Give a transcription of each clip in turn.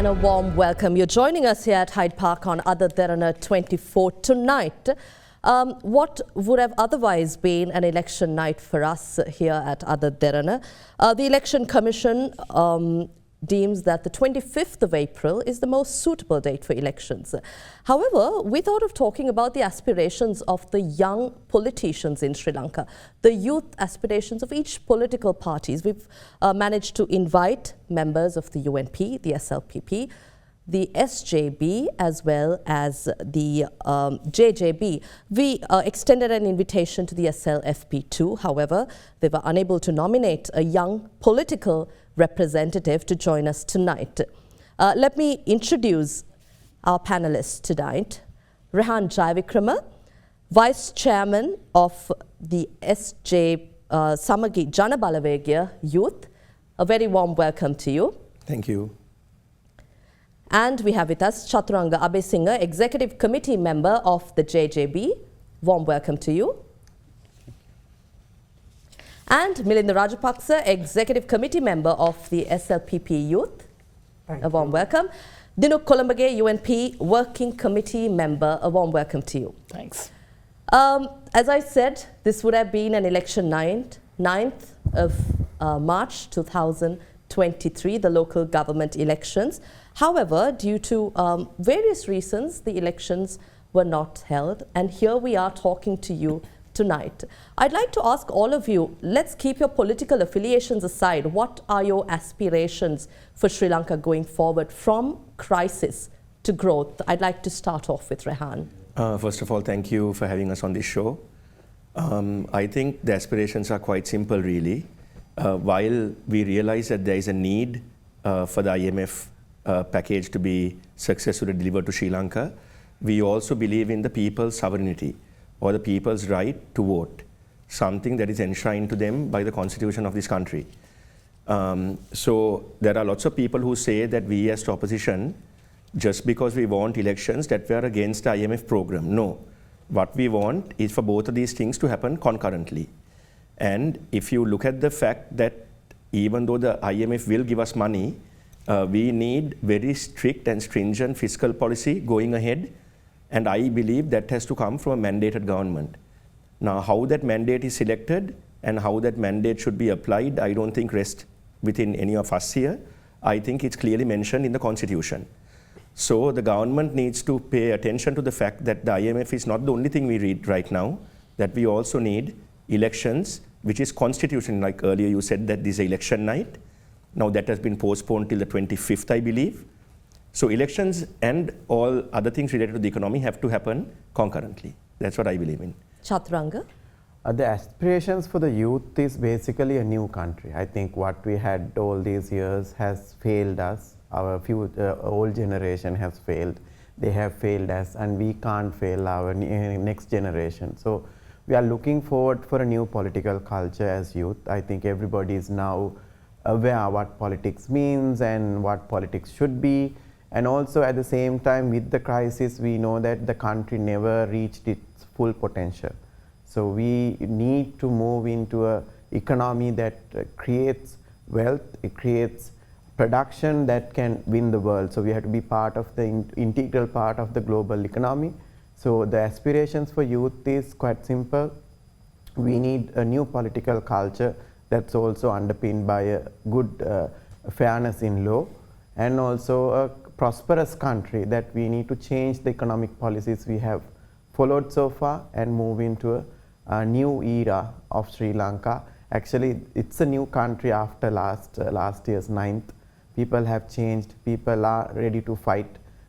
And a warm welcome. You're joining us here at Hyde Park on Ada Derana 24 tonight. What would have otherwise been an election night for us here at Ada Derana, the Election Commission deems that the 25th of April is the most suitable date for elections. However, we thought of talking about the aspirations of the young politicians in Sri Lanka, the youth aspirations of each political parties. We've managed to invite members of the UNP, the SLPP, the SJB as well as the JJB. We extended an invitation to the SLFP too. However, they were unable to nominate a young political representative to join us tonight. Let me introduce our panelists tonight. Rehan Jayavikrama, Vice Chairman of the Samagi Jana Balawegaya Youth. A very warm welcome to you. Thank you. And we have with us Chaturanga Abesinghe, Executive Committee Member of the JJB. Warm welcome to you. And Milinda Rajapaksa, Executive Committee Member of the SLPP Youth. A warm welcome. Dinuk Kolambage, UNP Working Committee Member. A warm welcome to you. Thanks. As I said, this would have been an election night, 9th of March 2023, the local government elections. However, due to various reasons, the elections were not held. And here we are talking to you tonight. I'd like to ask all of you, let's keep your political affiliations aside. What are your aspirations for Sri Lanka going forward from crisis to growth? I'd like to start off with Rehan. First of all, thank you for having us on this show. I think the aspirations are quite simple, really. While we realize that there is a need for the IMF package to be successfully delivered to Sri Lanka, we also believe in the people's sovereignty or the people's right to vote, something that is enshrined to them by the constitution of this country. So there are lots of people who say that we as the opposition, just because we want elections, that we are against the IMF program. No, what we want is for both of these things to happen concurrently. And if you look at the fact that even though the IMF will give us money, we need very strict and stringent fiscal policy going ahead. And I believe that has to come from a mandated government. Now, how that mandate is selected and how that mandate should be applied, I don't think rests within any of us here. I think it's clearly mentioned in the Constitution. So the government needs to pay attention to the fact that the IMF is not the only thing we read right now, that we also need elections, which is constitution. Like earlier you said that this is election night. Now that has been postponed till the 25th, I believe. So elections and all other things related to the economy have to happen concurrently. That's what I believe in. Chaturanga? The aspirations for the youth is basically a new country. I think what we had all these years has failed us. Our old generation has failed. They have failed us, and we can't fail our next generation. So we are looking forward for a new political culture as youth. I think everybody is now aware what politics means and what politics should be. And also at the same time, with the crisis, we know that the country never reached its full potential. So we need to move into an economy that creates wealth, it creates production that can win the world. So we have to be part of the integral part of the global economy. So the aspirations for youth is quite simple. We need a new political culture that's also underpinned by a good fairness in law, and also a prosperous country that we need to change the economic policies we have followed so far and move into a new era of Sri Lanka. Actually, it's a new country after last year's 9th. People have changed, people are ready to fight,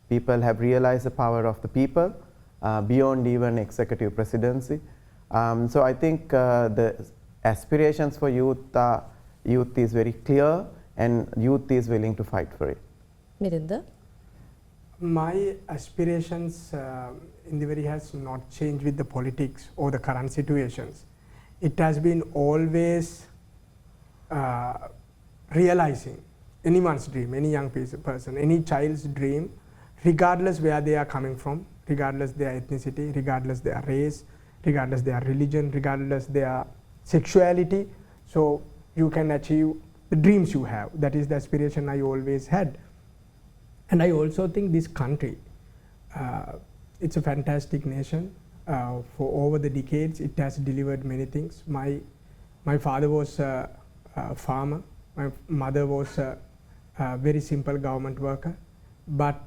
people have realized the power of the people beyond even executive presidency. So I think the aspirations for youth is very clear, and youth is willing to fight for it. Mirinda? My aspirations, Indeewari, has not changed with the politics or the current situations. It has been always realizing anyone's dream, any young person, any child's dream, regardless where they are coming from, regardless their ethnicity, regardless their race, regardless their religion, regardless their sexuality. So you can achieve the dreams you have. That is the aspiration I always had. And I also think this country, it's a fantastic nation. For over the decades, it has delivered many things. My father was a farmer. My mother was a very simple government worker. But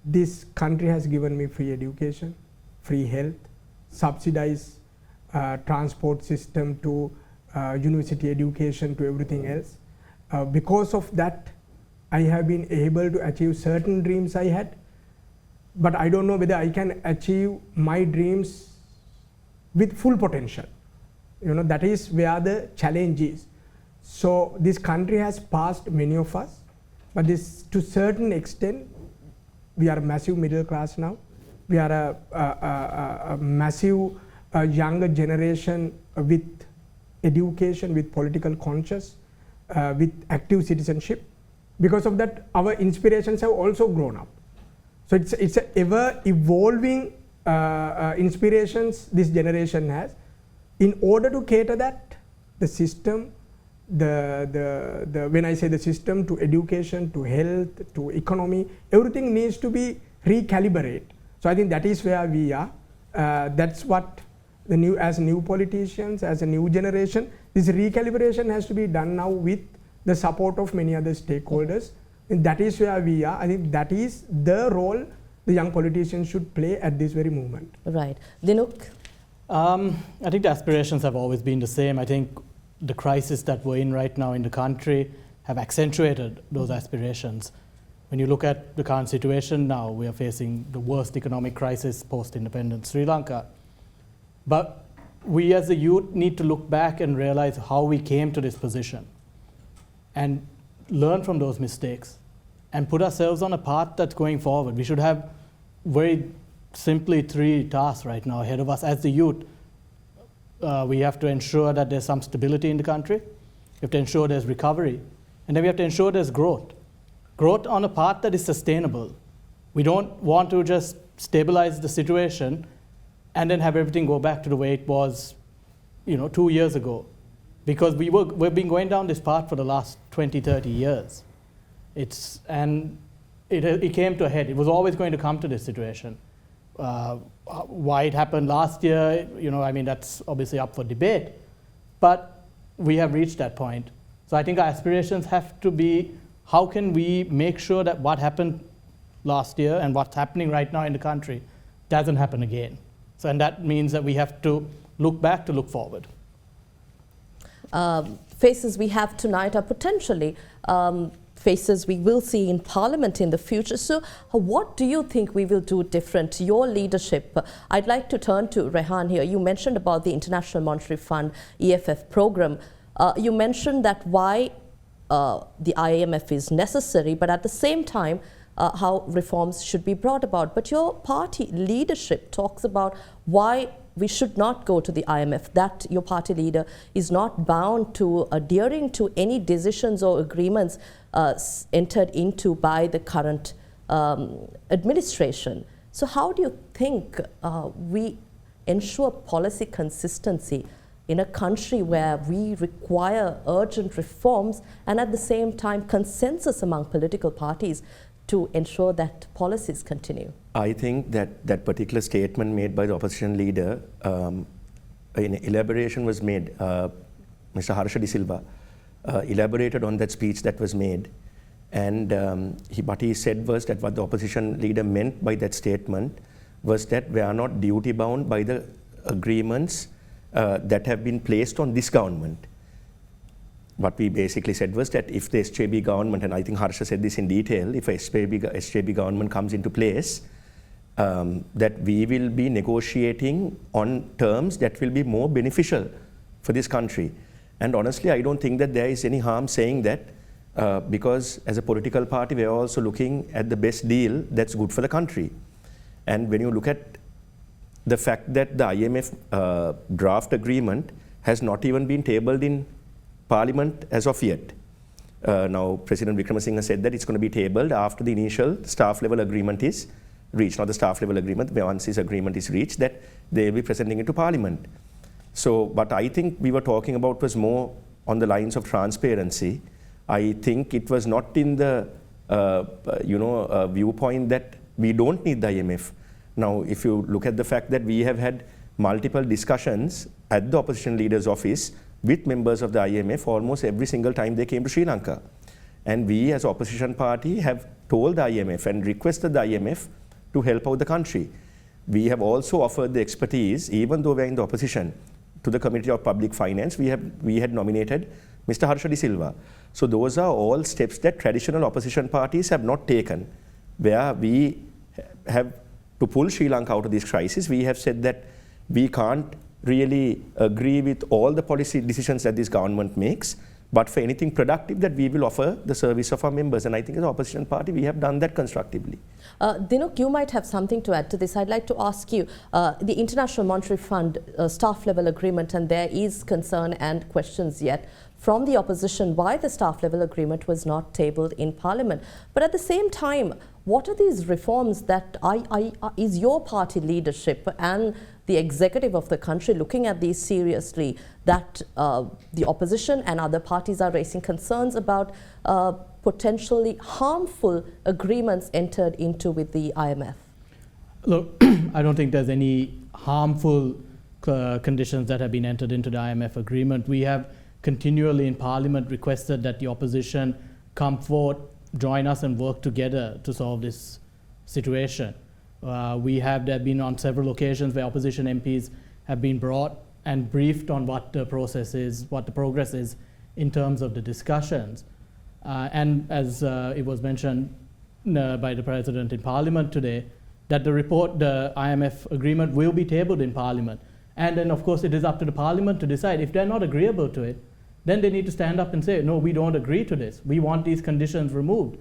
this country has given me free education, free health, subsidized transport system to university education to everything else. Because of that, I have been able to achieve certain dreams I had. But I don't know whether I can achieve my dreams with full potential. You know, that is where the challenge is. So this country has passed many of us, but this, to certain extent, we are a massive middle class now. We are a massive younger generation with education, with political conscious, with active citizenship. Because of that, our inspirations have also grown up. So it's a ever evolving inspirations this generation has. In order to cater that, the system, when I say the system, to education, to health, to economy, everything needs to be recalibrated. So I think that is where we are. That's what as new politicians, as a new generation, this recalibration has to be done now with the support of many other stakeholders. And that is where we are. I think that is the role the young politicians should play at this very moment. Right. Dinuk? I think the aspirations have always been the same. I think the crisis that we're in right now in the country have accentuated those aspirations. When you look at the current situation now, we are facing the worst economic crisis post-independent Sri Lanka. But we as a youth need to look back and realize how we came to this position and learn from those mistakes and put ourselves on a path that's going forward. We should have very simply 3 tasks right now ahead of us as the youth. We have to ensure that there's some stability in the country. We have to ensure there's recovery. And then we have to ensure there's growth. Growth on a path that is sustainable. We don't want to just stabilize the situation and then have everything go back to the way it was, 2 years ago. Because we've been going down this path for the last 20, 30 years. It came to a head. It was always going to come to this situation. Why it happened last year, that's obviously up for debate. But we have reached that point. So I think our aspirations have to be, how can we make sure that what happened last year and what's happening right now in the country doesn't happen again. So, and that means that we have to look back to look forward. Faces we have tonight are potentially faces we will see in Parliament in the future. So what do you think we will do different? Your leadership. I'd like to turn to Rehan here. You mentioned about the International Monetary Fund EFF program. You mentioned that why the IMF is necessary, but at the same time, how reforms should be brought about. But your party leadership talks about why we should not go to the IMF, that your party leader is not bound to adhering to any decisions or agreements entered into by the current administration. So how do you think we ensure policy consistency in a country where we require urgent reforms and at the same time consensus among political parties to ensure that policies continue? I think that particular statement made by the opposition leader, an elaboration was made. Mr. Harsha De Silva elaborated on that speech that was made. And what he said was that what the opposition leader meant by that statement was that we are not duty bound by the agreements that have been placed on this government. What we basically said was that if the SJB government, and I think Harsha said this in detail, if a SJB government comes into place, that we will be negotiating on terms that will be more beneficial for this country. And honestly, I don't think that there is any harm saying that, because as a political party, we are also looking at the best deal that's good for the country. And when you look at the fact that the IMF draft agreement has not even been tabled in Parliament as of yet. Now, President Wickremesinghe said that it's going to be tabled after the initial staff level agreement is reached. Not the staff level agreement, once this agreement is reached, that they will be presenting it to Parliament. So what I think we were talking about was more on the lines of transparency. I think it was not in the a viewpoint that we don't need the IMF. Now, if you look at the fact that we have had multiple discussions at the opposition leader's office with members of the IMF almost every single time they came to Sri Lanka. And we as opposition party have told the IMF and requested the IMF to help out the country. We have also offered the expertise, even though we are in the opposition, to the Committee of Public Finance. We had nominated Mr. Harsha De Silva. So those are all steps that traditional opposition parties have not taken, where we have to pull Sri Lanka out of this crisis. We have said that we can't really agree with all the policy decisions that this government makes, but for anything productive that we will offer the service of our members. And I think as an opposition party, we have done that constructively. Dinuk, you might have something to add to this. I'd like to ask you, the International Monetary Fund staff level agreement, and there is concern and questions yet from the opposition why the staff level agreement was not tabled in Parliament. But at the same time, what are these reforms that is your party leadership and the executive of the country looking at these seriously, that the opposition and other parties are raising concerns about potentially harmful agreements entered into with the IMF? Look, I don't think there's any harmful conditions that have been entered into the IMF agreement. We have continually in Parliament requested that the opposition come forward, join us and work together to solve this situation. There have been on several occasions where opposition MPs have been brought and briefed on what the process is, what the progress is in terms of the discussions. And as it was mentioned by the President in Parliament today, that the IMF agreement will be tabled in Parliament. And then of course it is up to the Parliament to decide. If they're not agreeable to it, then they need to stand up and say, no, we don't agree to this. We want these conditions removed.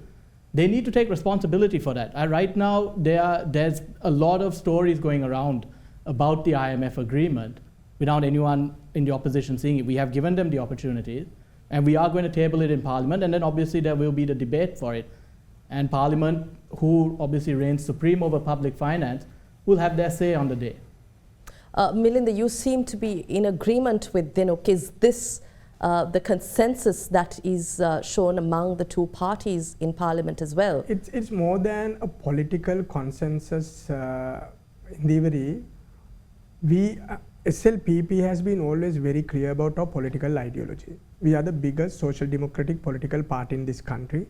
They need to take responsibility for that. Right now, there's a lot of stories going around about the IMF agreement without anyone in the opposition seeing it. We have given them the opportunity, and we are going to table it in Parliament, and then obviously there will be the debate for it. And Parliament, who obviously reigns supreme over public finance, will have their say on the day. Milinda, you seem to be in agreement with Dinuk. Is this the consensus that is shown among the two parties in Parliament as well? It's more than a political consensus, Indeewari. SLPP has been always very clear about our political ideology. We are the biggest social democratic political party in this country.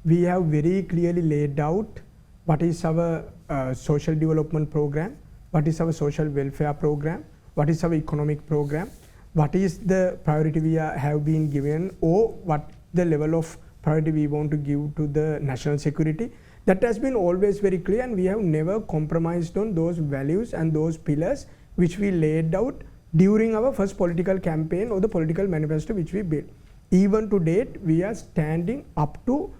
We have very clearly laid out what is our social development program, what is our social welfare program, what is our economic program, what is the priority we have been given, or what the level of priority we want to give to the national security. That has been always very clear, and we have never compromised on those values and those pillars which we laid out during our first political campaign or the political manifesto which we built. Even to date, we are standing up to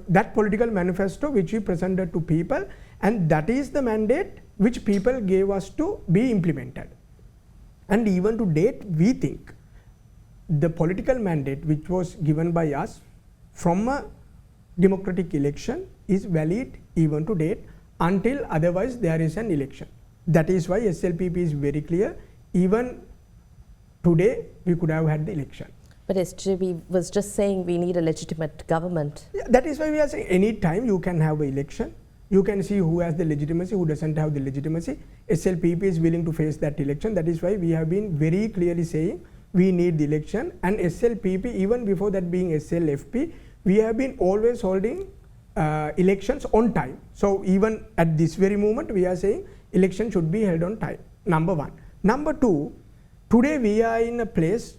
that political manifesto which we presented to people, and that is the mandate which people gave us to be implemented. And even to date, we think the political mandate which was given by us from a democratic election is valid even to date until otherwise there is an election. That is why SLPP is very clear. Even today, we could have had the election. But SJB was just saying we need a legitimate government. Yeah, that is why we are saying any time you can have an election. You can see who has the legitimacy, who doesn't have the legitimacy. SLPP is willing to face that election. That is why we have been very clearly saying we need the election. And SLPP, even before that being SLFP, we have been always holding elections on time. So even at this very moment, we are saying election should be held on time, number one. Number two, today we are in a place,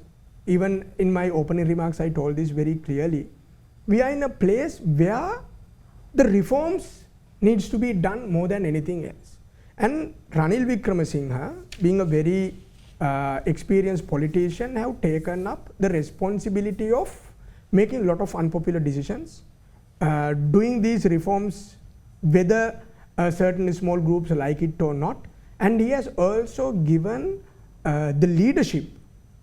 even in my opening remarks I told this very clearly, we are in a place where the reforms needs to be done more than anything else. And Ranil Wickremesinghe, being a very experienced politician, have taken up the responsibility of making a lot of unpopular decisions, doing these reforms whether certain small groups like it or not. And he has also given the leadership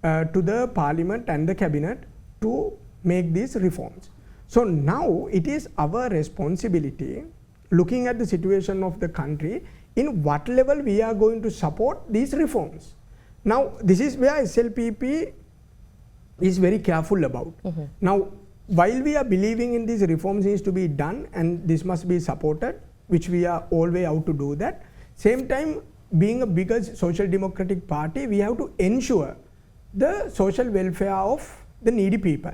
to the Parliament and the Cabinet to make these reforms. So now it is our responsibility, looking at the situation of the country, in what level we are going to support these reforms. Now this is where SLPP is very careful about. Now while we are believing in these reforms needs to be done and this must be supported, which we are always out to do that, same time being a bigger social democratic party, we have to ensure the social welfare of the needy people.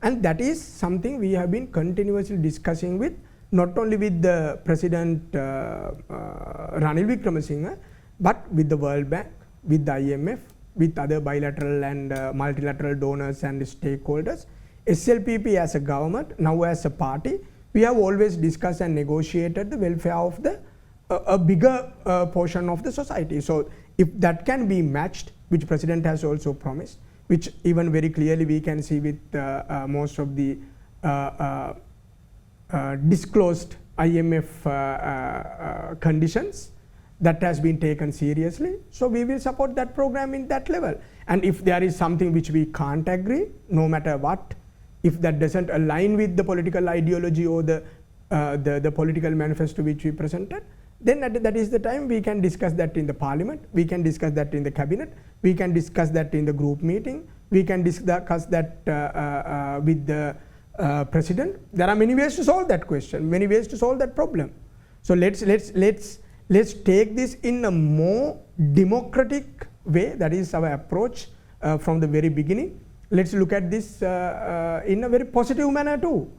And that is something we have been continuously discussing with, not only with the President Ranil Wickremesinghe, but with the World Bank, with the IMF, with other bilateral and multilateral donors and stakeholders. SLPP as a government, now as a party, we have always discussed and negotiated the welfare of the a bigger portion of the society. So if that can be matched, which President has also promised, which even very clearly we can see with most of the disclosed IMF conditions, that has been taken seriously. So we will support that program in that level. And if there is something which we can't agree, no matter what, if that doesn't align with the political ideology or the political manifesto which we presented, then that is the time we can discuss that in the parliament, we can discuss that in the cabinet, we can discuss that in the group meeting, we can discuss that with the president. There are many ways to solve that question, many ways to solve that problem. So let's take this in a more democratic way. That is our approach from the very beginning. Let's look at this in a very positive manner too.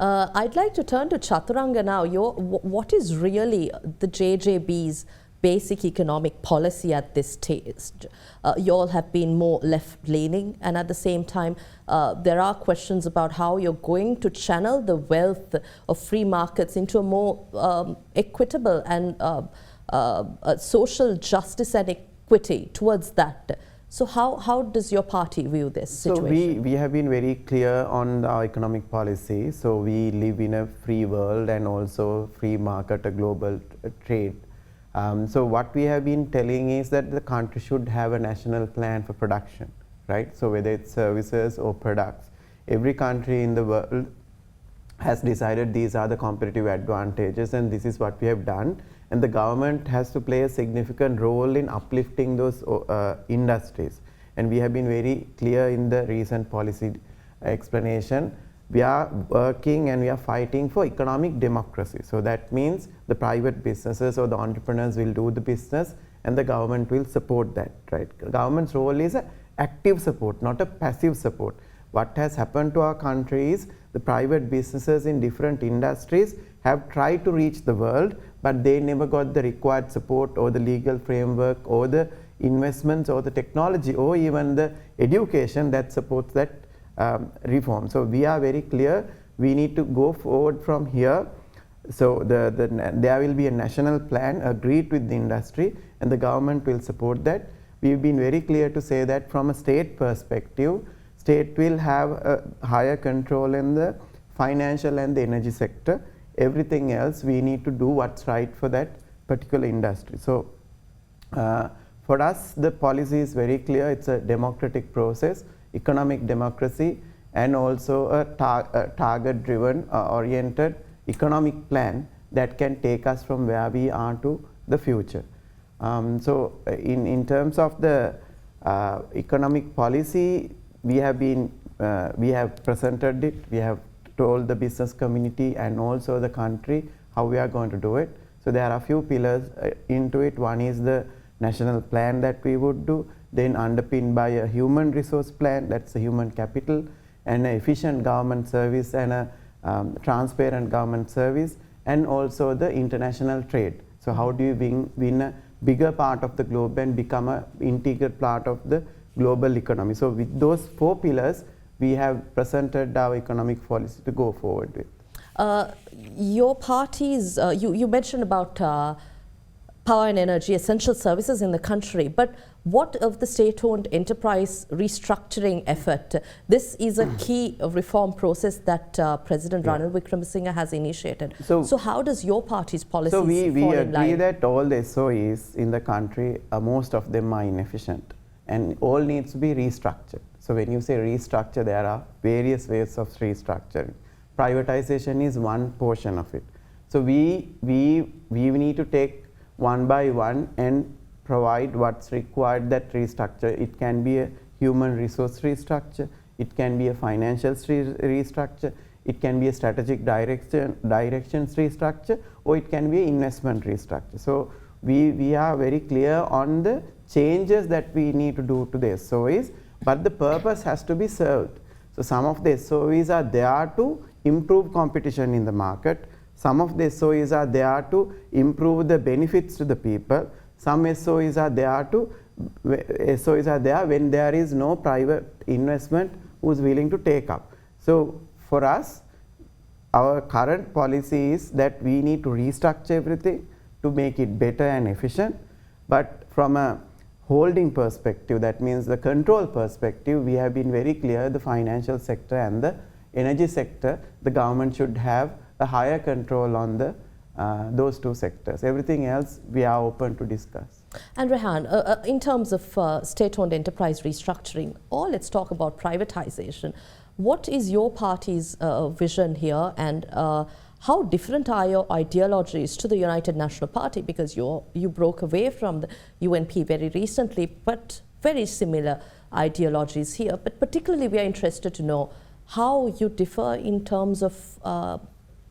I'd like to turn to Chaturanga now. What is really the JJB's basic economic policy at this stage? You all have been more left-leaning, and at the same time, there are questions about how you're going to channel the wealth of free markets into a more equitable and social justice and equity towards that. So how does your party view this situation? So we have been very clear on our economic policy. So we live in a free world and also free market, a global trade. So what we have been telling is that the country should have a national plan for production, right? So whether it's services or products, every country in the world has decided these are the competitive advantages, and this is what we have done. And the government has to play a significant role in uplifting those industries. And we have been very clear in the recent policy explanation. We are working and we are fighting for economic democracy. So that means the private businesses or the entrepreneurs will do the business and the government will support that, right? The government's role is an active support, not a passive support. What has happened to our country is the private businesses in different industries have tried to reach the world, but they never got the required support or the legal framework or the investments or the technology or even the education that supports that reform. So we are very clear, we need to go forward from here. So there will be a national plan agreed with the industry and the government will support that. We've been very clear to say that from a state perspective, state will have a higher control in the financial and the energy sector. Everything else we need to do what's right for that particular industry. So for us the policy is very clear. It's a democratic process, economic democracy, and also a target driven oriented economic plan that can take us from where we are to the future. So in terms of the economic policy, we have presented it, we have told the business community and also the country how we are going to do it. So there are a few pillars into it. One is the national plan that we would do, then underpinned by a human resource plan, that's the human capital, and an efficient government service and a transparent government service, and also the international trade. So how do you win a bigger part of the globe and become an integral part of the global economy? So with those 4 pillars, we have presented our economic policy to go forward with. Your parties, you mentioned about power and energy, essential services in the country, but what of the state-owned enterprise restructuring effort? This is a key reform process that President Ranil Wickremesinghe has initiated. So how does your party's policies fall in line? So we agree that all the SOEs in the country, most of them are inefficient and all needs to be restructured. So when you say restructure, there are various ways of restructuring. Privatization is one portion of it. So we need to take one by one and provide what's required, that restructure. It can be a human resource restructure, it can be a financial restructure, it can be a strategic directions restructure, or it can be an investment restructure. So we are very clear on the changes that we need to do to the SOEs, but the purpose has to be served. So some of the SOEs are there to improve competition in the market. Some of the SOEs are there to improve the benefits to the people. Some SOEs are there when there is no private investment who is willing to take up. So for us, our current policy is that we need to restructure everything to make it better and efficient. But from a holding perspective, that means the control perspective, we have been very clear, the financial sector and the energy sector, the government should have a higher control on the those two sectors. Everything else we are open to discuss. And Rehan, in terms of state-owned enterprise restructuring, or let's talk about privatization, what is your party's vision here, and how different are your ideologies to the United National Party? Because you broke away from the UNP very recently, but very similar ideologies here. But particularly we are interested to know how you differ in terms of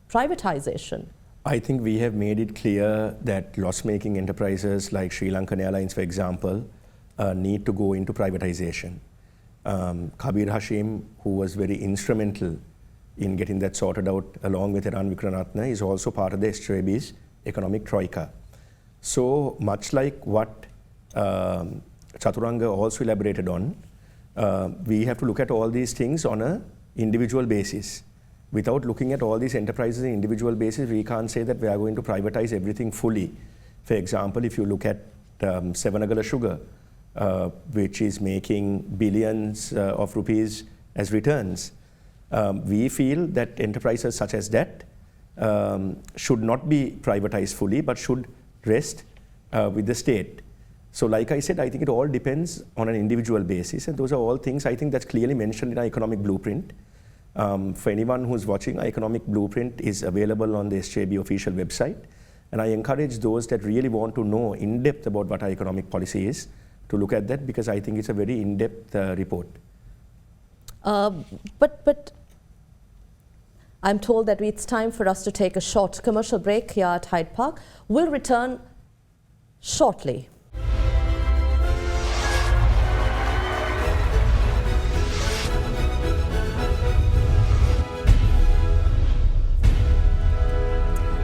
privatization. I think we have made it clear that loss-making enterprises like Sri Lankan Airlines, for example, need to go into privatization. Kabir Hashim, who was very instrumental in getting that sorted out along with Iran Wickramaratne, is also part of the SJB's economic troika. So much like what Chaturanga also elaborated on, we have to look at all these things on an individual basis. Without looking at all these enterprises on an individual basis, we can't say that we are going to privatize everything fully. For example, if you look at Sevanagala Sugar, which is making billions of rupees as returns, we feel that enterprises such as that should not be privatized fully, but should rest with the state. So like I said, I think it all depends on an individual basis, and those are all things I think that's clearly mentioned in our economic blueprint. For anyone who's watching, our economic blueprint is available on the SJB official website, and I encourage those that really want to know in depth about what our economic policy is to look at that, because I think it's a very in-depth report. But I'm told that it's time for us to take a short commercial break here at Hyde Park. We'll return shortly.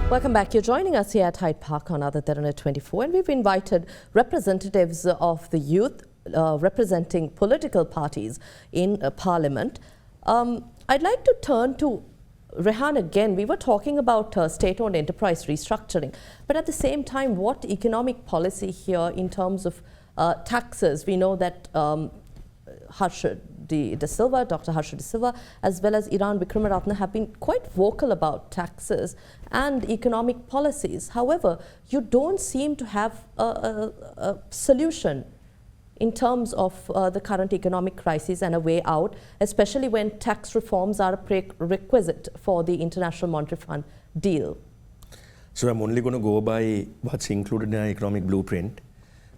Welcome back. You're joining us here at Hyde Park on AdaDerana 24, and we've invited representatives of the youth representing political parties in Parliament. I'd like to turn to Rehan again. We were talking about state-owned enterprise restructuring, but at the same time, what economic policy here in terms of taxes? We know that Dr. Harsha De Silva, as well as Iran Wickramaratne have been quite vocal about taxes and economic policies. However, you don't seem to have a solution in terms of the current economic crisis and a way out, especially when tax reforms are a prerequisite for the International Monetary Fund deal. So I'm only going to go by what's included in our economic blueprint.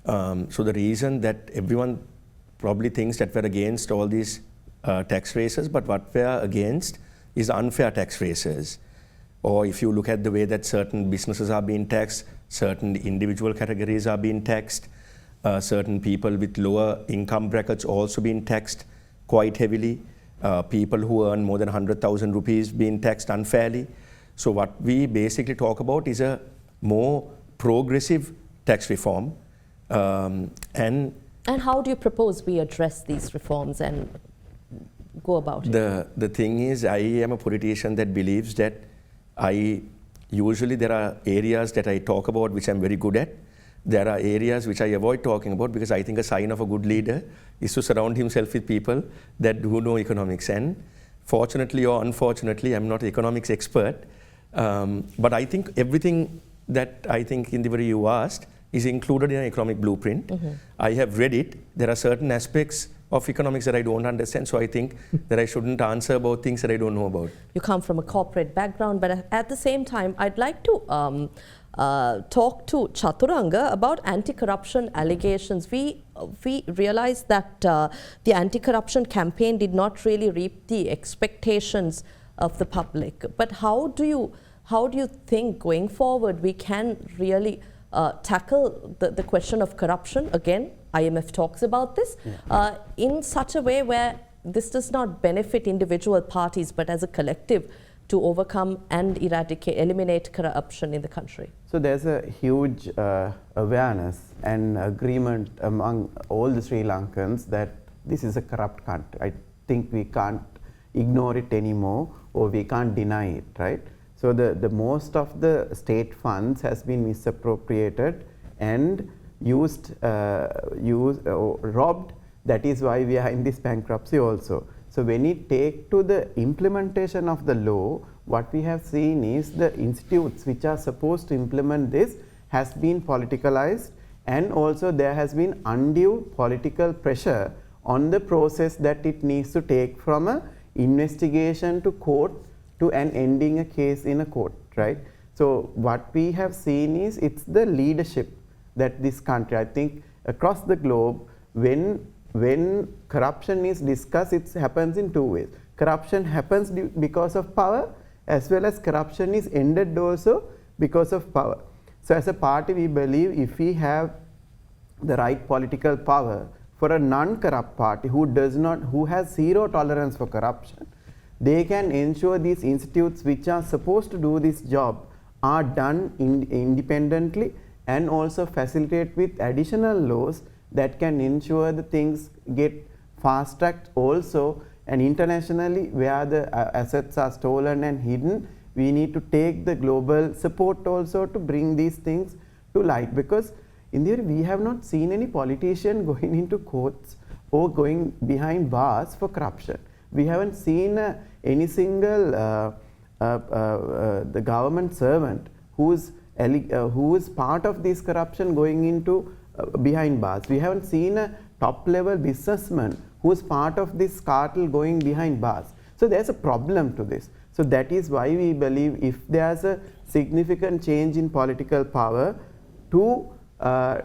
So the reason that everyone probably thinks that we're against all these tax raises, but what we're against is unfair tax raises. Or if you look at the way that certain businesses are being taxed, certain individual categories are being taxed, certain people with lower income brackets also being taxed quite heavily, people who earn more than 100,000 rupees being taxed unfairly. So what we basically talk about is a more progressive tax reform. And how do you propose we address these reforms and go about it? The thing is, I am a politician that believes that usually there are areas that I talk about which I'm very good at. There are areas which I avoid talking about, because I think a sign of a good leader is to surround himself with people who know economics. And fortunately or unfortunately, I'm not an economics expert. But I think everything that I think Indeewari you asked is included in an economic blueprint. Mm-hmm. I have read it. There are certain aspects of economics that I don't understand, so I think that I shouldn't answer about things that I don't know about. You come from a corporate background, but at the same time, I'd like to talk to Chaturanga about anti-corruption allegations. We realized that the anti-corruption campaign did not really reap the expectations of the public. But how do you think going forward we can really tackle the question of corruption? Again, IMF talks about this in such a way where this does not benefit individual parties but as a collective to overcome and eliminate corruption in the country. So there's a huge awareness and agreement among all the Sri Lankans that this is a corrupt country. I think we can't ignore it anymore, or we can't deny it, right? So the most of the state funds has been misappropriated and robbed. That is why we are in this bankruptcy also. So when it take to the implementation of the law, what we have seen is the institutes which are supposed to implement this has been politicalized, and also there has been undue political pressure on the process that it needs to take from a investigation to court to an ending a case in a court, right? So what we have seen is it's the leadership that this country, I think across the globe, when corruption is discussed, it happens in two ways. Corruption happens because of power, as well as corruption is ended also because of power. So as a party, we believe if we have the right political power for a non-corrupt party who has zero tolerance for corruption, they can ensure these institutes which are supposed to do this job are done independently, and also facilitate with additional laws that can ensure the things get fast-tracked also. And internationally, where the assets are stolen and hidden, we need to take the global support also to bring these things to light, because in there we have not seen any politician going into courts or going behind bars for corruption. We haven't seen any single the government servant who is part of this corruption going into behind bars. We haven't seen a top level businessman who is part of this cartel going behind bars. So there's a problem to this. So that is why we believe if there's a significant change in political power to a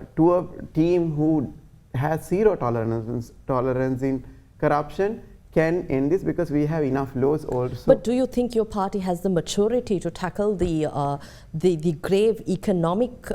team who has zero tolerance in corruption, can end this, because we have enough laws also. But do you think your party has the maturity to tackle the grave economic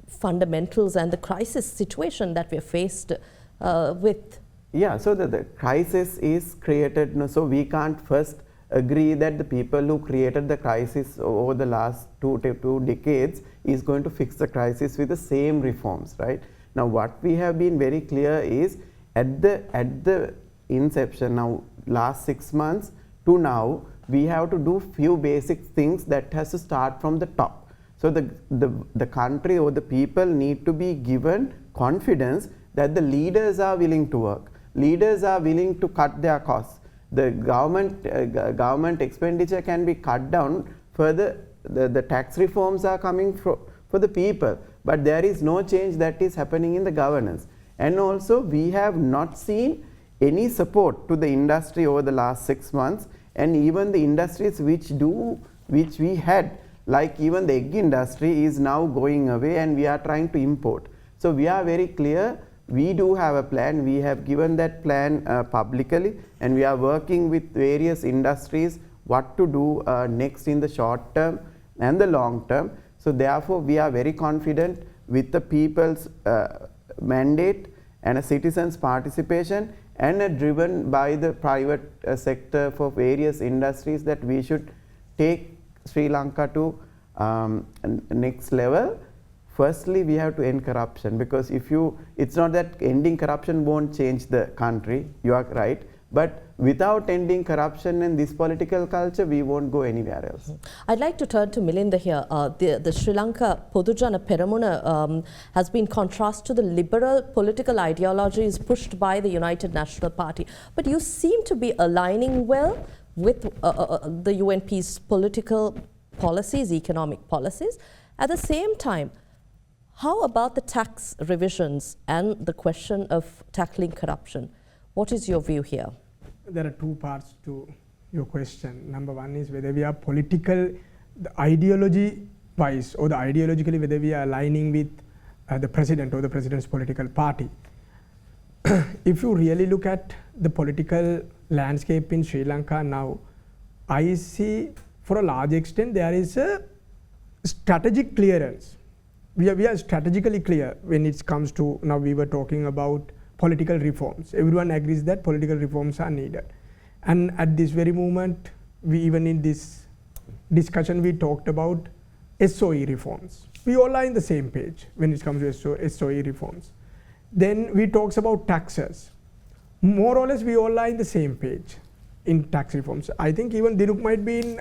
fundamentals and the crisis situation that we're faced with? Yeah, so the crisis is created, so we can't first agree that the people who created the crisis over the last two decades is going to fix the crisis with the same reforms, right? Now what we have been very clear is at the inception, now last 6 months to now, we have to do few basic things that has to start from the top. So the country or the people need to be given confidence that the leaders are willing to work, leaders are willing to cut their costs. The government expenditure can be cut down further. The tax reforms are coming for the people, but there is no change that is happening in the governance. And also we have not seen any support to the industry over the last 6 months, and even the industries which we had, like even the egg industry is now going away and we are trying to import. So we are very clear, we do have a plan, we have given that plan publicly, and we are working with various industries what to do next in the short term and the long term. So therefore we are very confident with the people's mandate and a citizens' participation, and driven by the private sector for various industries, that we should take Sri Lanka to next level. Firstly, we have to end corruption, because it's not that ending corruption won't change the country, you are right, but without ending corruption and this political culture, we won't go anywhere else. I'd like to turn to Milinda here. The Sri Lanka Podujana Peramuna has been contrast to the liberal political ideologies pushed by the United National Party. But you seem to be aligning well with the UNP's political policies, economic policies. At the same time, how about the tax revisions and the question of tackling corruption? What is your view here? There are two parts to your question. Number one is whether we are political, the ideology wise or the ideologically whether we are aligning with the president or the president's political party. If you really look at the political landscape in Sri Lanka now, I see for a large extent there is a strategic clearance. We are strategically clear when it comes to, now we were talking about political reforms. Everyone agrees that political reforms are needed. And at this very moment, we even in this discussion we talked about SOE reforms. We all are in the same page when it comes to SOE reforms. Then we talks about taxes. More or less we all are in the same page in tax reforms. I think even Dinuk might be in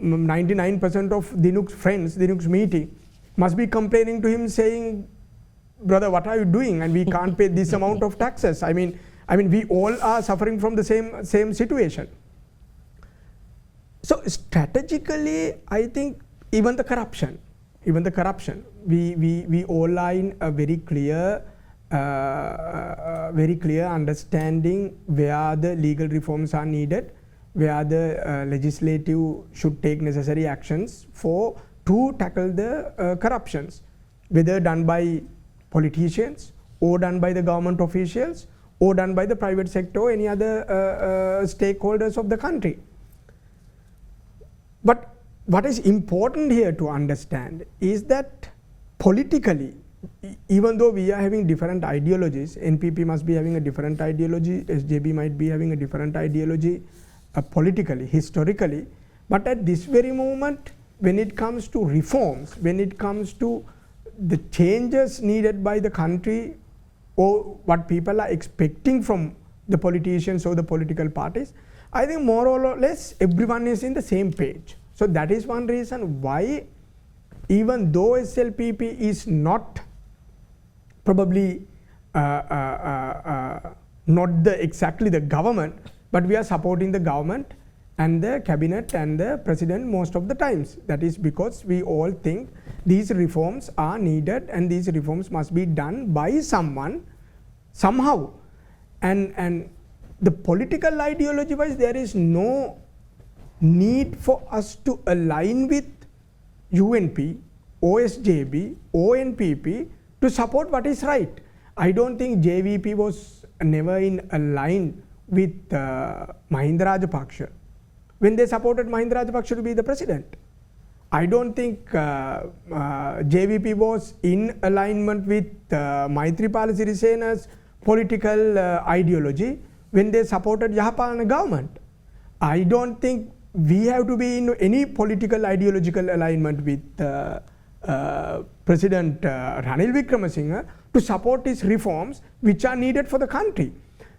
99% of Dinuk's friends, Dinuk's meeting must be complaining to him saying, brother, what are you doing? And we can't pay this amount of taxes. I mean, we all are suffering from the same situation. So strategically, I think even the corruption, we all are in a very clear understanding where the legal reforms are needed, where the legislative should take necessary actions to tackle the corruptions, whether done by politicians or done by the government officials or done by the private sector or any other stakeholders of the country. But what is important here to understand is that politically, even though we are having different ideologies, NPP must be having a different ideology, SJB might be having a different ideology politically, historically, but at this very moment, when it comes to reforms, when it comes to the changes needed by the country or what people are expecting from the politicians or the political parties, I think more or less everyone is in the same page. So that is one reason why, even though SLPP is not probably not exactly the government, but we are supporting the government and the cabinet and the president most of the times. That is because we all think these reforms are needed and these reforms must be done by someone, somehow. And the political ideology wise, there is no need for us to align with UNP, SJB, or NPP to support what is right. I don't think JVP was never in align with Mahinda Rajapaksa when they supported Mahinda Rajapaksa to be the president. I don't think JVP was in alignment with Maithripala Sirisena's political ideology when they supported Yahapalana government. I don't think we have to be in any political ideological alignment with President Ranil Wickremesinghe to support his reforms which are needed for the country.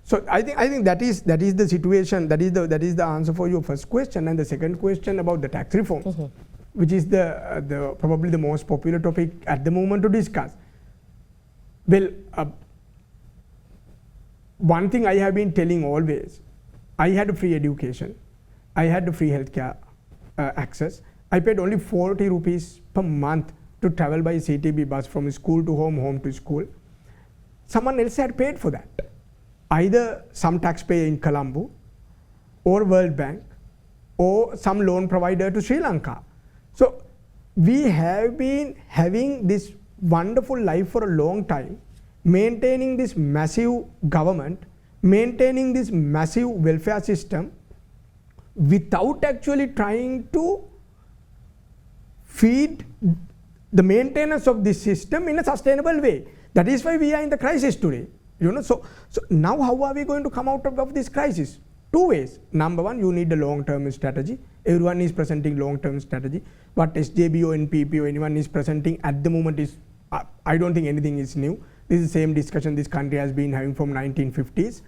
So I think that is the situation. That is the answer for your first question. And the second question about the tax reforms, which is the probably the most popular topic at the moment to discuss. Well, one thing I have been telling always, I had free education, I had free healthcare access. I paid only 40 rupees per month to travel by CTB bus from school to home, home to school. Someone else had paid for that. Either some taxpayer in Colombo or World Bank or some loan provider to Sri Lanka. So we have been having this wonderful life for a long time, maintaining this massive government, maintaining this massive welfare system without actually trying to feed the maintenance of this system in a sustainable way. That is why we are in the crisis today. So now how are we going to come out of this crisis? Two ways. Number one, you need a long-term strategy. Everyone is presenting long-term strategy. What SJB or NPP or anyone is presenting at the moment is, I don't think anything is new. This is the same discussion this country has been having from 1950s.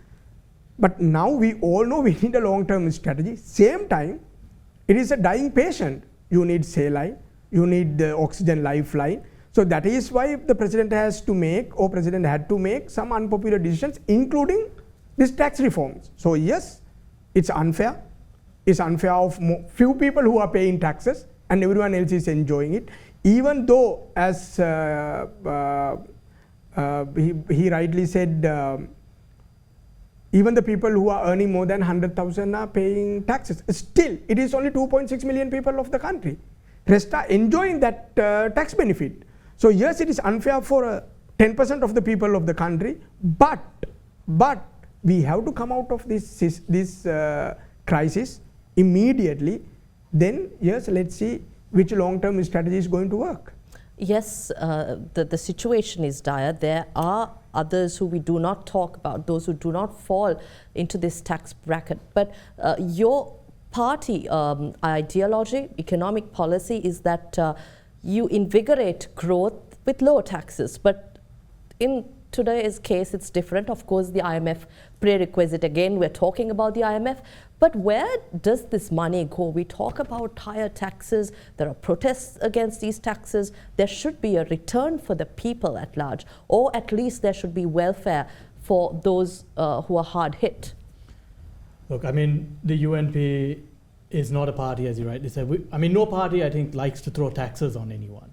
But now we all know we need a long-term strategy. Same time, it is a dying patient. You need saline, you need the oxygen lifeline. So that is why the president has to make, or president had to make, some unpopular decisions, including these tax reforms. So yes, it's unfair. It's unfair of few people who are paying taxes and everyone else is enjoying it. Even though, as he rightly said, even the people who are earning more than 100,000 are paying taxes. Still, it is only 2.6 million people of the country. Rest are enjoying that tax benefit. So yes, it is unfair for 10% of the people of the country, but we have to come out of this crisis immediately. Then yes, let's see which long-term strategy is going to work. Yes, the situation is dire. There are others who we do not talk about, those who do not fall into this tax bracket. But your party ideology, economic policy is that you invigorate growth with lower taxes. But in today's case, it's different. Of course, the IMF prerequisite, again, we're talking about the IMF. But where does this money go? We talk about higher taxes. There are protests against these taxes. There should be a return for the people at large, or at least there should be welfare for those who are hard hit. Look, I mean, the UNP is not a party, as you rightly said. I mean, no party, I think, likes to throw taxes on anyone.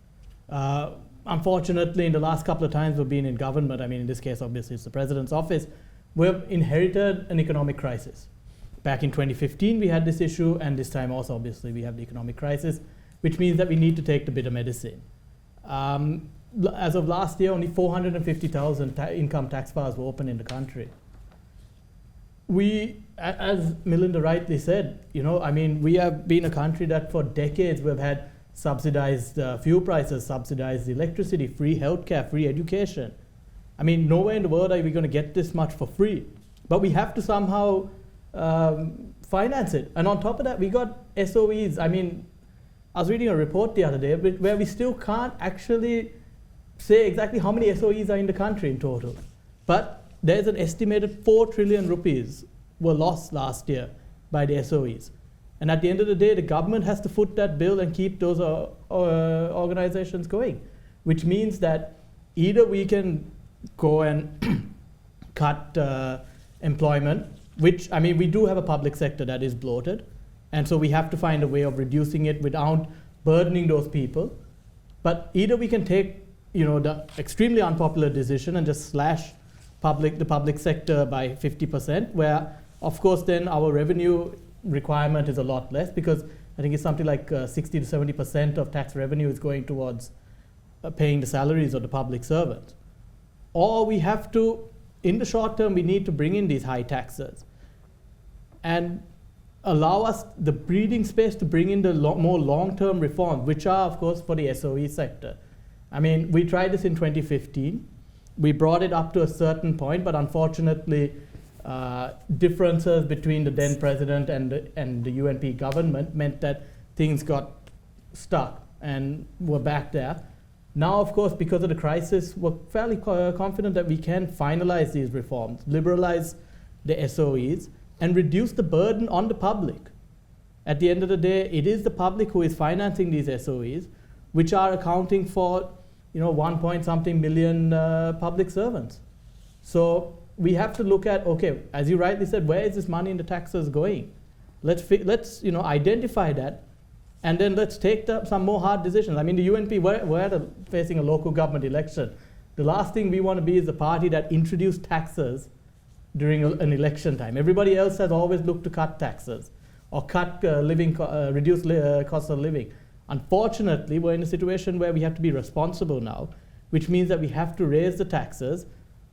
Unfortunately, in the last couple of times we've been in government, I mean, in this case, obviously, it's the president's office, we've inherited an economic crisis. Back in 2015, we had this issue, and this time also, obviously, we have the economic crisis, which means that we need to take the bitter medicine. As of last year, only 450,000 income tax files were open in the country. We, as Melinda rightly said, you know, I mean, we have been a country that for decades we've had subsidized fuel prices, subsidized electricity, free healthcare, free education. I mean, nowhere in the world are we going to get this much for free. But we have to somehow finance it. And on top of that, we got SOEs. I mean, I was reading a report the other day where we still can't actually say exactly how many SOEs are in the country in total. But there's an estimated 4 trillion rupees were lost last year by the SOEs. And at the end of the day, the government has to foot that bill and keep those organizations going, which means that either we can go and cut employment, which, I mean, we do have a public sector that is bloated, and so we have to find a way of reducing it without burdening those people. But either we can take, you know, the extremely unpopular decision and just slash the public sector by 50%, where, of course, then our revenue requirement is a lot less, because I think it's something like 60 to 70% of tax revenue is going towards paying the salaries of the public servants. Or we have to, in the short term, we need to bring in these high taxes and allow us the breathing space to bring in the more long-term reforms, which are, of course, for the SOE sector. I mean, we tried this in 2015. We brought it up to a certain point, but unfortunately, differences between the then president and the UNP government meant that things got stuck and were back there. Now, of course, because of the crisis, we're fairly confident that we can finalize these reforms, liberalize the SOEs, and reduce the burden on the public. At the end of the day, it is the public who is financing these SOEs, which are accounting for, you know, 1-point-something million public servants. So we have to look at, okay, as you rightly said, where is this money in the taxes going? Let's you know, identify that, and then let's take some more hard decisions. I mean, the UNP, we're facing a local government election. The last thing we want to be is the party that introduced taxes during an election time. Everybody else has always looked to cut taxes or cut reduce cost of living. Unfortunately, we're in a situation where we have to be responsible now, which means that we have to raise the taxes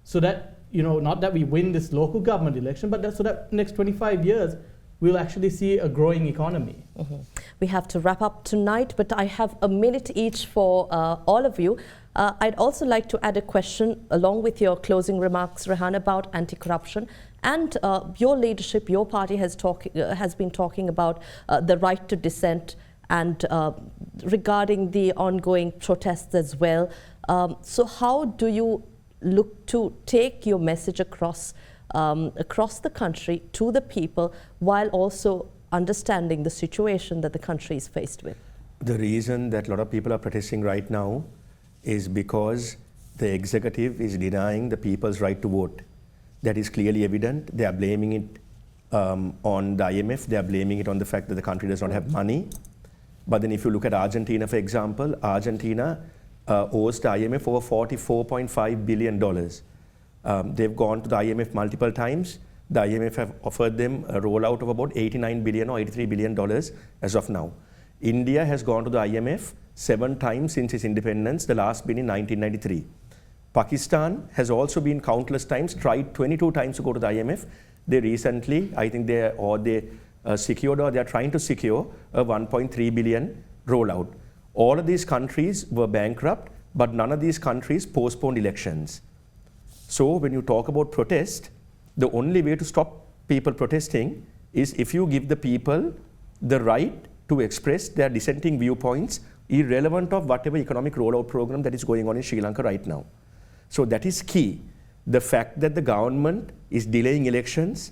so that, you know, not that we win this local government election, but so that next 25 years, we'll actually see a growing economy. Mm-hmm. We have to wrap up tonight, but I have a minute each for all of you. I'd also like to add a question along with your closing remarks, Rehan, about anti-corruption. And your leadership, your party has been talking about the right to dissent and regarding the ongoing protests as well. So how do you look to take your message across the country to the people while also understanding the situation that the country is faced with? The reason that a lot of people are protesting right now is because the executive is denying the people's right to vote. That is clearly evident. They are blaming it on the IMF. They are blaming it on the fact that the country does not have money. But then if you look at Argentina, for example, Argentina owes the IMF over $44.5 billion. They've gone to the IMF multiple times. The IMF have offered them a rollout of about $89 billion or $83 billion as of now. India has gone to the IMF 7 times since its independence, the last being in 1993. Pakistan has also been countless times, tried 22 times to go to the IMF. They recently, I think they secured or they are trying to secure a 1.3 billion rollout. All of these countries were bankrupt, but none of these countries postponed elections. So when you talk about protest, the only way to stop people protesting is if you give the people the right to express their dissenting viewpoints, irrelevant of whatever economic rollout program that is going on in Sri Lanka right now. So that is key. The fact that the government is delaying elections,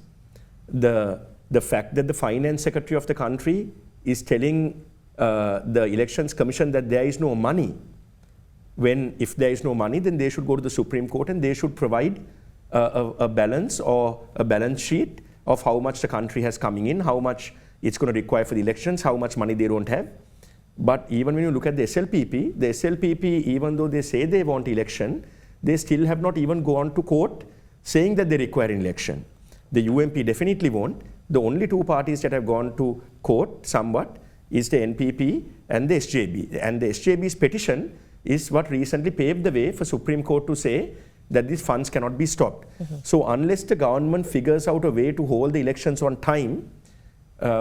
the fact that the finance secretary of the country is telling the elections commission that there is no money, when if there is no money, then they should go to the Supreme Court and they should provide a balance or a balance sheet of how much the country has coming in, how much it's going to require for the elections, how much money they don't have. But even when you look at the SLPP, even though they say they want election, they still have not even gone to court saying that they require an election. The UNP definitely won't. The only 2 parties that have gone to court somewhat is the NPP and the SJB. And the SJB's petition is what recently paved the way for Supreme Court to say that these funds cannot be stopped. So unless the government figures out a way to hold the elections on time,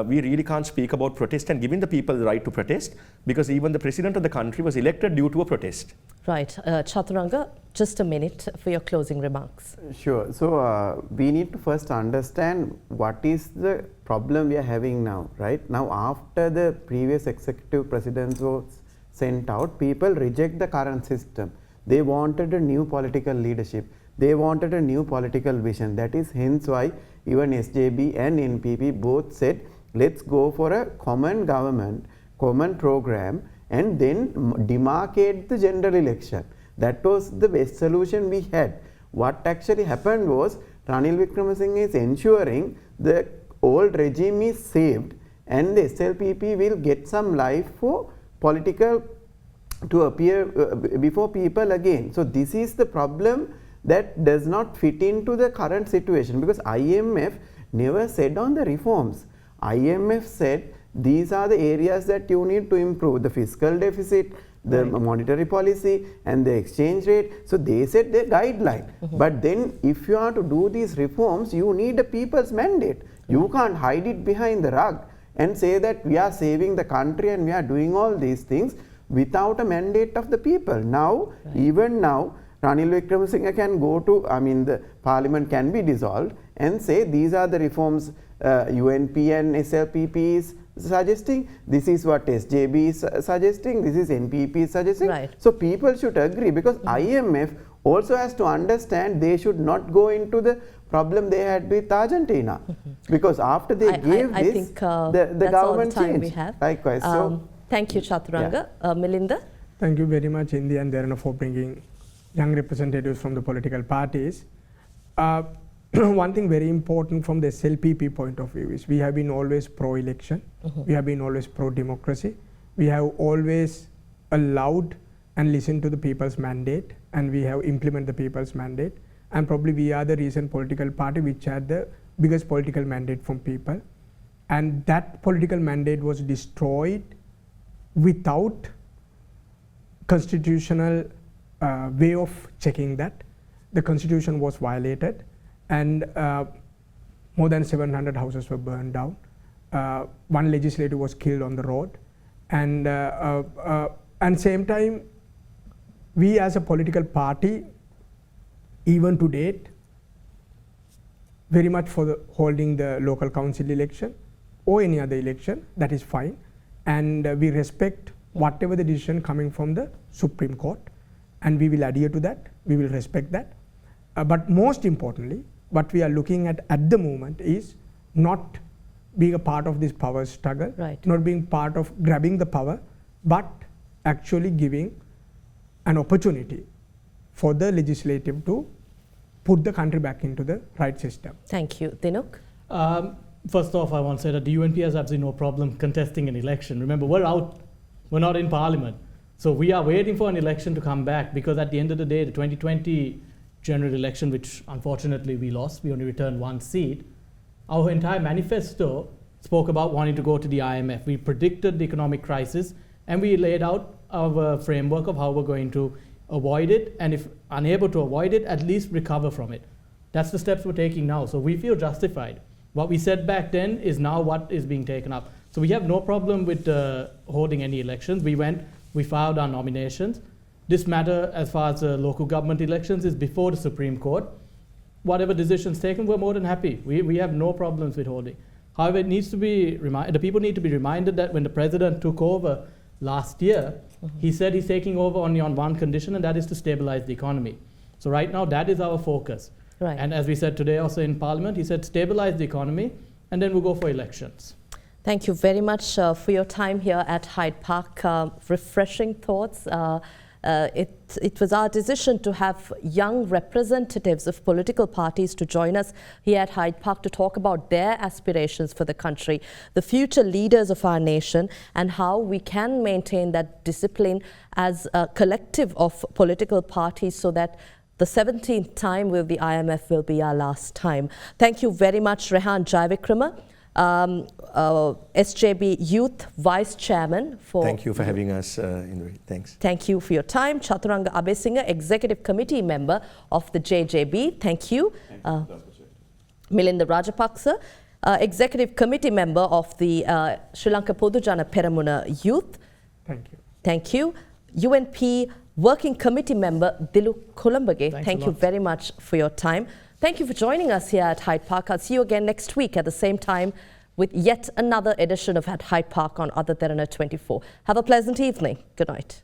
we really can't speak about protest and giving the people the right to protest, because even the president of the country was elected due to a protest. Right. Chaturanga, just a minute for your closing remarks. Sure. So we need to first understand what is the problem we are having now, right? Now, after the previous executive presidents was sent out, people reject the current system. They wanted a new political leadership. They wanted a new political vision. That is hence why even SJB and NPP both said, let's go for a common government, common program, and then demarcate the general election. That was the best solution we had. What actually happened was Ranil Wickremesinghe is ensuring the old regime is saved and the SLPP will get some life for political to appear before people again. So this is the problem that does not fit into the current situation, because IMF never said on the reforms. IMF said these are the areas that you need to improve: the fiscal deficit, the monetary policy and the exchange rate. So they set the guideline. But then if you are to do these reforms, you need a people's mandate. You can't hide it behind the rug and say that we are saving the country and we are doing all these things without a mandate of the people. Now, even now, Ranil Wickremesinghe can go to, the parliament can be dissolved and say these are the reforms UNP and SLPP is suggesting, this is what SJB is suggesting, this is NPP is suggesting. Right. So people should agree, because IMF also has to understand they should not go into the problem they had with Argentina, because after they gave I this, think, the government time changed. we have. Likewise. Thank you, Chaturanga. Melinda? Thank you very much, India and Derana, for bringing young representatives from the political parties. One thing very important from the SLPP point of view is we have been always pro-election, we have been always pro-democracy, we have always allowed and listened to the people's mandate, and we have implemented the people's mandate, and probably we are the recent political party which had the biggest political mandate from people, and that political mandate was destroyed without constitutional way of checking that. The constitution was violated, and more than 700 houses were burned down. One legislator was killed on the road, and same time, we as a political party, even to date, very much for holding the local council election or any other election, that is fine, and we respect whatever the decision coming from the Supreme Court, and we will adhere to that, we will respect that. But most importantly, what we are looking at the moment is not being a part of this power struggle, not being part of grabbing the power, but actually giving an opportunity for the legislative to put the country back into the right system. Thank you. Dinuk? First off, I want to say that the UNP has absolutely no problem contesting an election. Remember, we're out, we're not in parliament. So we are waiting for an election to come back, because at the end of the day, the 2020 general election, which unfortunately we lost, we only returned 1 seat, our entire manifesto spoke about wanting to go to the IMF. We predicted the economic crisis, and we laid out our framework of how we're going to avoid it, and if unable to avoid it, at least recover from it. That's the steps we're taking now. So we feel justified. What we said back then is now what is being taken up. So we have no problem with holding any elections. We filed our nominations. This matter, as far as local government elections, is before the Supreme Court. Whatever decisions taken, we're more than happy. We have no problems with holding. However, it needs to be the people need to be reminded that when the president took over last year, he said he's taking over only on one condition, and that is to stabilize the economy. So right now, that is our focus. Right. And as we said today also in Parliament, he said stabilize the economy, and then we'll go for elections. Thank you very much for your time here at Hyde Park. Refreshing thoughts. It was our decision to have young representatives of political parties to join us here at Hyde Park to talk about their aspirations for the country, the future leaders of our nation, and how we can maintain that discipline as a collective of political parties so that the 17th time with the IMF will be our last time. Thank you very much, Rehan Jayavikrama, SJB Youth Vice Chairman. Thank you for having us, Indeewari. Thanks. Thank you for your time. Chaturanga Abesinghe, Executive Committee Member of the JJB. Thank you. Milinda Rajapaksa, Executive Committee Member of the Sri Lanka Podujana Peramuna Youth. Thank you. Thank you. UNP Working Committee Member Dilu Kolambage. Thank you very much for your time. Thank you for joining us here at Hyde Park. I'll see you again next week at the same time with yet another edition of At Hyde Park on AdaDerana 24. Have a pleasant evening. Good night.